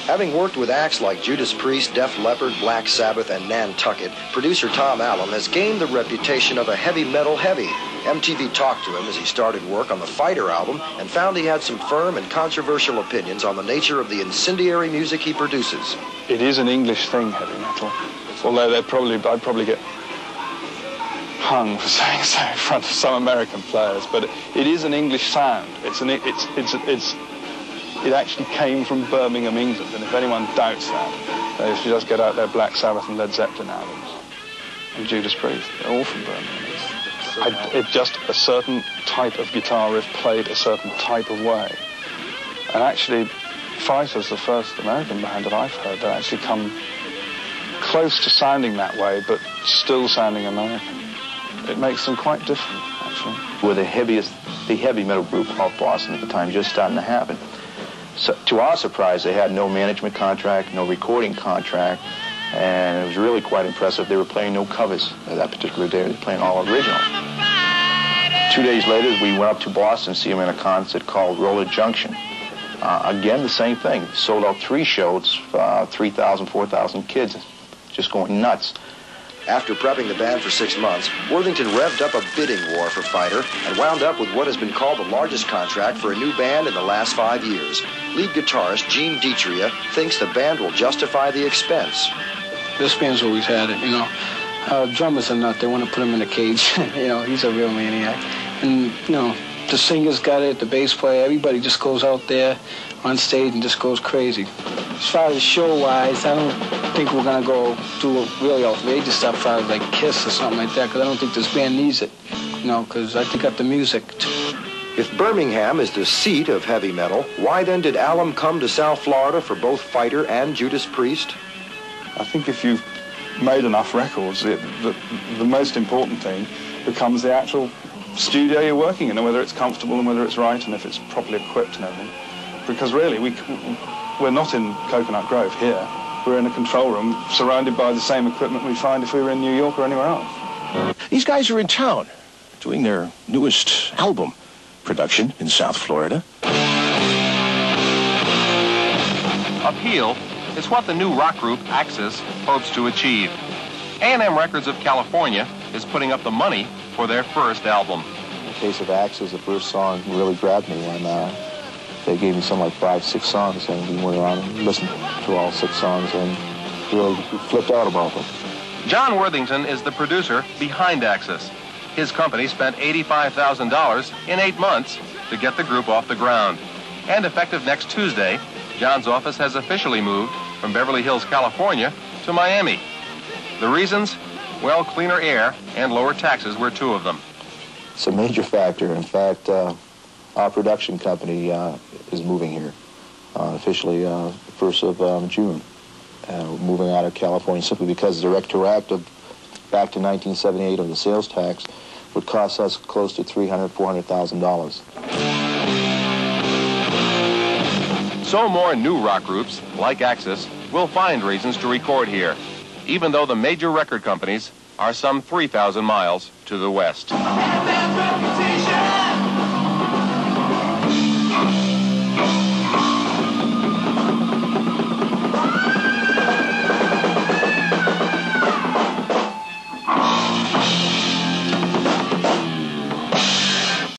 Having worked with acts like Judas Priest, Def Leppard, Black Sabbath, and Nantucket, producer Tom Allom has gained the reputation of a heavy metal heavy. MTV talked to him as he started work on the Fighter album and found he had some firm and controversial opinions on the nature of the incendiary music he produces. It is an English thing, heavy metal. Although I'd probably get hung for saying so in front of some American players, but it is an English sound. It actually came from Birmingham, England, and if anyone doubts that, they should just get out their Black Sabbath and Led Zeppelin albums and Judas Priest. They're all from Birmingham. It's just a certain type of guitar riff played a certain type of way. And actually, Fighter's the first American band that I've heard that actually come close to sounding that way, but still sounding American. It makes them quite different, actually. We're the heavy metal group of Boston at the time, just starting to happen. So, to our surprise, they had no management contract, no recording contract, and it was really quite impressive. They were playing no covers that particular day. They were playing all original. 2 days later, we went up to Boston to see them in a concert called Roller Junction. Again, the same thing. Sold out 3 shows, 3,000, 4,000 kids, just going nuts. After prepping the band for 6 months, Worthington revved up a bidding war for Fighter and wound up with what has been called the largest contract for a new band in the last 5 years. Lead guitarist Gene Detria thinks the band will justify the expense. This band's always had it, you know. Drummers are not. They want to put him in a cage. You know, he's a real maniac. And, you know, the singer's got it, the bass player, everybody just goes out there on stage and just goes crazy. As far as show-wise, I don't think we're going to go do really outrageous stuff as far as like Kiss or something like that, because I don't think this band needs it, you know, because I think got the music. If Birmingham is the seat of heavy metal, why then did Allom come to South Florida for both Fighter and Judas Priest? I think if you've made enough records, the most important thing becomes the actual studio you're working in, and whether it's comfortable and whether it's right and if it's properly equipped and everything. Because really, we're not in Coconut Grove here. We're in a control room surrounded by the same equipment we'd find if we were in New York or anywhere else. These guys are in town doing their newest album production in South Florida. Appeal is what the new rock group Axis hopes to achieve. A&M Records of California is putting up the money for their first album. In the case of Axis, the first song really grabbed me when they gave me some like 5, 6 songs, and we went around and listened to all 6 songs and really flipped out about them. John Worthington is the producer behind Axis. His company spent $85,000 in 8 months to get the group off the ground. And effective next Tuesday, John's office has officially moved from Beverly Hills, California to Miami. The reasons? Well, cleaner air and lower taxes were 2 of them. It's a major factor. In fact, our production company is moving here officially the 1st of June, moving out of California simply because the retroactive back to 1978 of the sales tax would cost us close to $300,000, $400,000. So more new rock groups, like Axis, will find reasons to record here, even though the major record companies are some 3,000 miles to the west.